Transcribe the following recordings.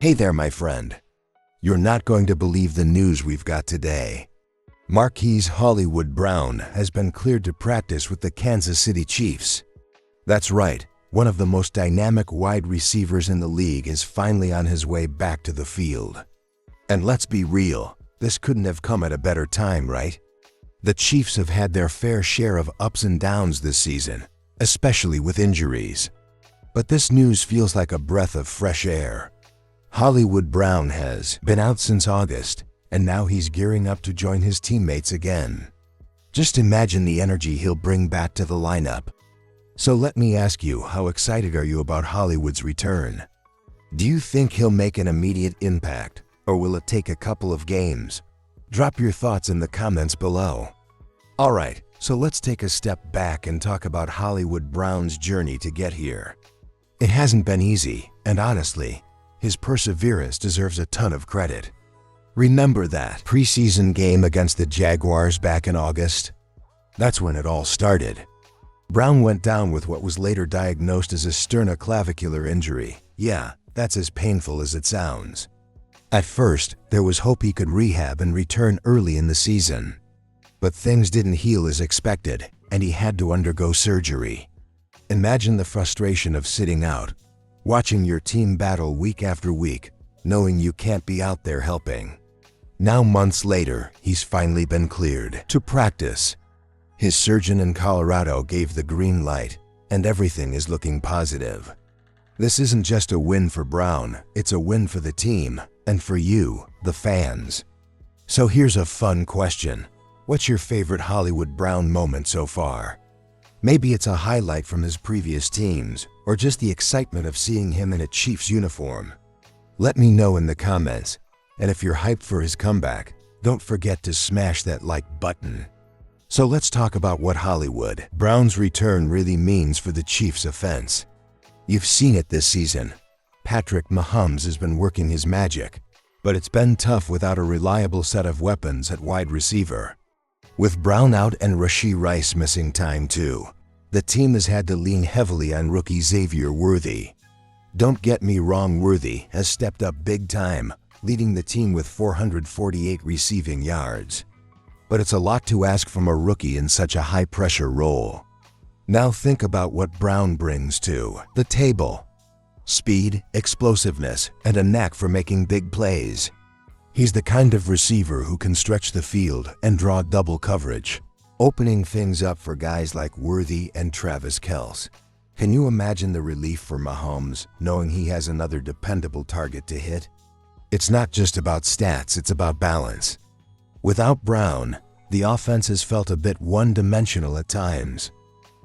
Hey there, my friend. You're not going to believe the news we've got today. Marquise Hollywood Brown has been cleared to practice with the Kansas City Chiefs. That's right, one of the most dynamic wide receivers in the league is finally on his way back to the field. And let's be real, this couldn't have come at a better time, right? The Chiefs have had their fair share of ups and downs this season, especially with injuries. But this news feels like a breath of fresh air. Hollywood Brown has been out since August, and now he's gearing up to join his teammates again. Just imagine the energy he'll bring back to the lineup. So let me ask you, how excited are you about Hollywood's return? Do you think he'll make an immediate impact, or will it take a couple of games? Drop your thoughts in the comments below. Alright, so let's take a step back and talk about Hollywood Brown's journey to get here. It hasn't been easy, and honestly, his perseverance deserves a ton of credit. Remember that preseason game against the Jaguars back in August? That's when it all started. Brown went down with what was later diagnosed as a sternoclavicular injury. Yeah, that's as painful as it sounds. At first, there was hope he could rehab and return early in the season. But things didn't heal as expected, and he had to undergo surgery. Imagine the frustration of sitting out, watching your team battle week after week, knowing you can't be out there helping. Now, months later, he's finally been cleared to practice. His surgeon in Colorado gave the green light, and everything is looking positive. This isn't just a win for Brown, it's a win for the team, and for you, the fans. So here's a fun question. What's your favorite Hollywood Brown moment so far? Maybe it's a highlight from his previous teams, or just the excitement of seeing him in a Chiefs uniform. Let me know in the comments, and if you're hyped for his comeback, don't forget to smash that like button. So let's talk about what Hollywood Brown's return really means for the Chiefs' offense. You've seen it this season. Patrick Mahomes has been working his magic, but it's been tough without a reliable set of weapons at wide receiver. With Brown out and Rashee Rice missing time too, the team has had to lean heavily on rookie Xavier Worthy. Don't get me wrong, Worthy has stepped up big time, leading the team with 448 receiving yards. But it's a lot to ask from a rookie in such a high-pressure role. Now think about what Brown brings to the table. Speed, explosiveness, and a knack for making big plays. He's the kind of receiver who can stretch the field and draw double coverage, opening things up for guys like Worthy and Travis Kelce. Can you imagine the relief for Mahomes knowing he has another dependable target to hit? It's not just about stats, it's about balance. Without Brown, the offense has felt a bit one-dimensional at times.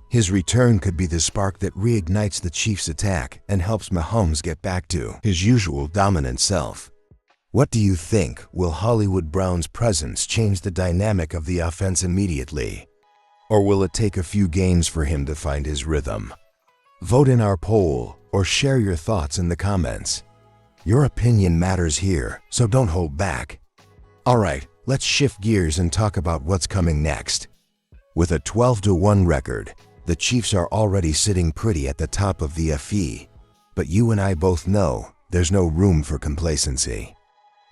His return could be the spark that reignites the Chiefs' attack and helps Mahomes get back to his usual dominant self. What do you think? Will Hollywood Brown's presence change the dynamic of the offense immediately? Or will it take a few games for him to find his rhythm? Vote in our poll or share your thoughts in the comments. Your opinion matters here, so don't hold back. Alright, let's shift gears and talk about what's coming next. With a 12-1 record, the Chiefs are already sitting pretty at the top of the FE. But you and I both know there's no room for complacency.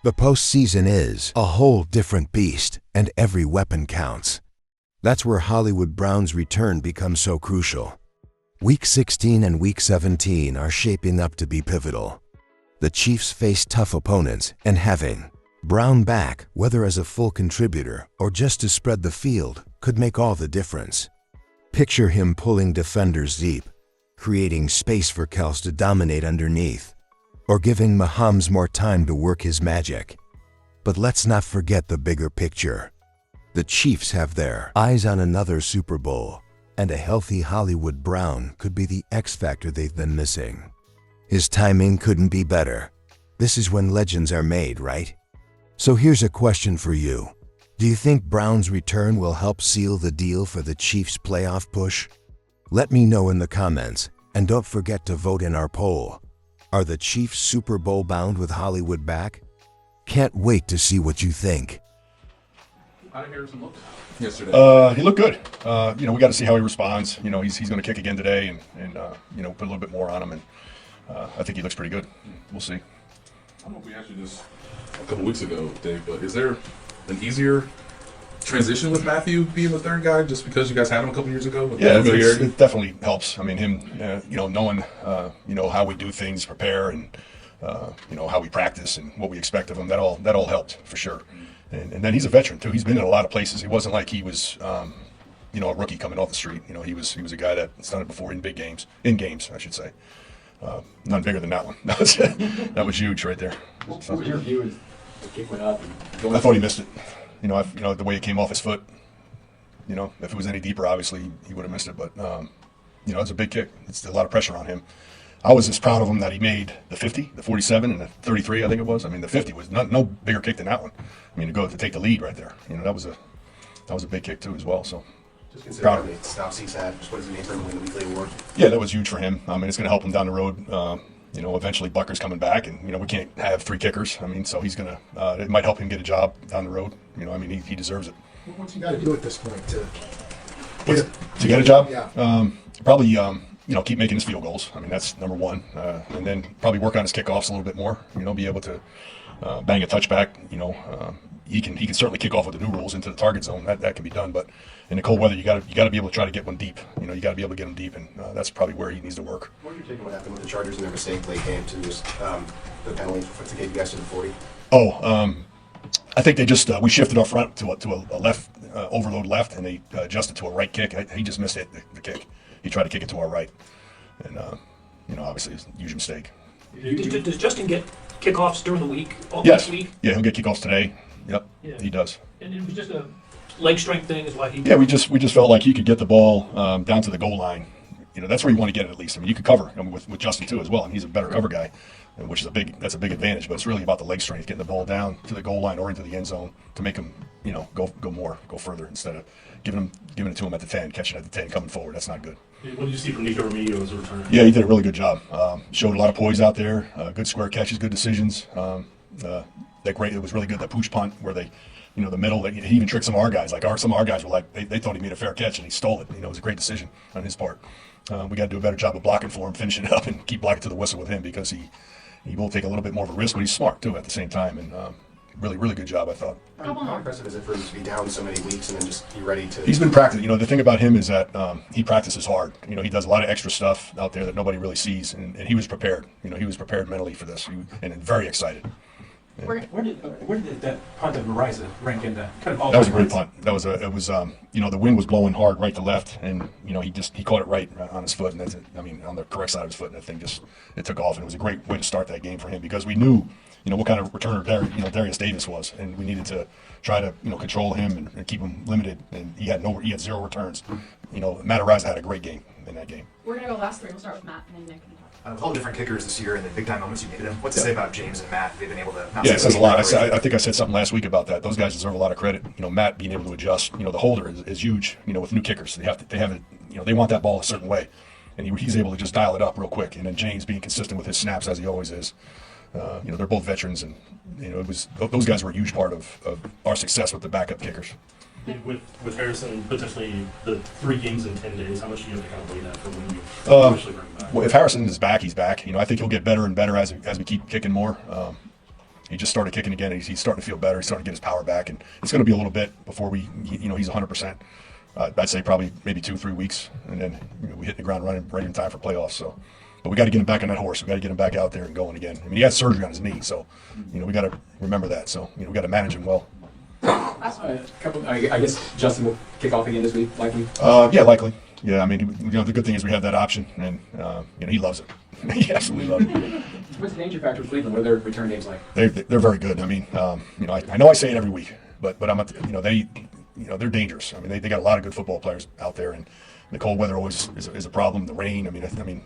The postseason is a whole different beast, and every weapon counts. That's where Hollywood Brown's return becomes so crucial. Week 16 and Week 17 are shaping up to be pivotal. The Chiefs face tough opponents, and having Brown back, whether as a full contributor or just to spread the field, could make all the difference. Picture him pulling defenders deep, creating space for Kelce to dominate underneath, or giving Mahomes more time to work his magic. But let's not forget the bigger picture. The Chiefs have their eyes on another Super Bowl, and a healthy Hollywood Brown could be the X factor they've been missing. His timing couldn't be better. This is when legends are made, right? So here's a question for you. Do you think Brown's return will help seal the deal for the Chiefs' playoff push? Let me know in the comments, and don't forget to vote in our poll. Are the Chiefs Super Bowl bound with Hollywood back? Can't wait to see what you think. How did Harrison look yesterday? He looked good. We got to see how he responds. He's going to kick again today and put a little bit more on him. And I think he looks pretty good. We'll see. I don't know if we asked you this a couple weeks ago, Dave, but is there an easier transition with Matthew being the third guy just because you guys had him a couple years ago? With Yeah, familiarity? it definitely helps. I mean, him, knowing, how we do things, prepare, and how we practice and what we expect of him. That all helped for sure. And then he's a veteran too. He's been in a lot of places. He wasn't like he was, a rookie coming off the street. He was a guy that's done it before in games, I should say. None bigger than that one. That was huge right there. What was your view as the kick went up? I thought he missed it. The way it came off his foot. If it was any deeper, obviously he would have missed it. But it's a big kick. It's a lot of pressure on him. I was just proud of him that he made the 50, the 47, and the 33. I think it was. I mean, the 50 was no bigger kick than that one. I mean, to take the lead right there. That was a big kick too as well. So. Just consider how many stops he's had. Just what does it mean for him to win the weekly award? Yeah, that was huge for him. I mean, it's going to help him down the road. Eventually Bucker's coming back, and we can't have 3 kickers. I mean, so he's going to. It might help him get a job down the road. He deserves it. What's he got to do at this point to get a job? Yeah. Probably. Keep making his field goals. I mean, that's number one, and then probably work on his kickoffs a little bit more. Be able to bang a touchback. He can certainly kick off with the new rules into the target zone. That can be done, but in the cold weather, you got to be able to try to get one deep. You got to be able to get them deep, and that's probably where he needs to work. What did you take what happened with the Chargers and their mistake late game to just the penalty to get you guys to the 40? I think they just we shifted our front to a left overload left, and they adjusted to a right kick. He just missed the kick. He tried to kick it to our right, and obviously it's a huge mistake. Does Justin get kickoffs during the week? Yes. This week? Yeah, he'll get kickoffs today. Yep, Yeah. he does. And it was just a leg strength thing, is why he. Yeah, we just felt like he could get the ball down to the goal line. That's where you want to get it at least. I mean, you could cover with Justin too as well, and he's a better cover guy, which is a big advantage. But it's really about the leg strength, getting the ball down to the goal line or into the end zone to make him go further instead of giving it to him at the 10, catching at the 10, coming forward. That's not good. What did you see from Nico Remigio as a returner? Yeah, he did a really good job. Showed a lot of poise out there. Good square catches, good decisions. That great. It was really good. That pooch punt where they, the middle. He even tricked some of our guys. Some of our guys were like they thought he made a fair catch and he stole it. It was a great decision on his part. We got to do a better job of blocking for him, finishing it up, and keep blocking to the whistle with him because he will take a little bit more of a risk, but he's smart too at the same time. And really, really good job, I thought. How impressive is it for him to be down so many weeks and then just be ready to? He's been practicing. The thing about him is that he practices hard. He does a lot of extra stuff out there that nobody really sees, and he was prepared. He was prepared mentally for this, and very excited. Where did that punt of Ariza rank in that kind of all? That was a great punt. It was the wind was blowing hard right to left, and he caught it right on his foot, and that's it. I mean, on the correct side of his foot, and that thing it took off, and it was a great way to start that game for him because we knew what kind of returner Darius Davis was, and we needed to try to control him and keep him limited, and he had 0 returns. Matt Ariza had a great game in that game. We're gonna go last 3. We'll start with Matt and then Nick. With all different kickers this year and the big time moments you needed them, what's to say about James and Matt? They've been able to. Yeah, it says a lot. I think I said something last week about that. Those guys deserve a lot of credit. Matt being able to adjust. The holder is huge. With new kickers, they have it. They want that ball a certain way, and he's able to just dial it up real quick. And then James being consistent with his snaps as he always is. They're both veterans, and those guys were a huge part of our success with the backup kickers. With Harrison potentially the 3 games in 10 days, how much do you have to kind of weigh that for when you eventually bring him back? Well, if Harrison is back, he's back. I think he'll get better and better as we keep kicking more. He just started kicking again. He's starting to feel better. He's starting to get his power back, and it's going to be a little bit before he's 100%. I'd say probably maybe 2-3 weeks, and then we hit the ground running right in time for playoffs. So, but we got to get him back on that horse. We got to get him back out there and going again. I mean, he had surgery on his knee, so we got to remember that. So we got to manage him well. I guess Justin will kick off again this week, likely. Yeah, likely. Yeah, I mean, the good thing is we have that option, and he loves it. He absolutely loves it. What's the danger factor of Cleveland? What are their return games like? They're very good. I mean, I know I say it every week, but I'm not, they're dangerous. I mean, they got a lot of good football players out there, and the cold weather always is a problem. The rain. I mean,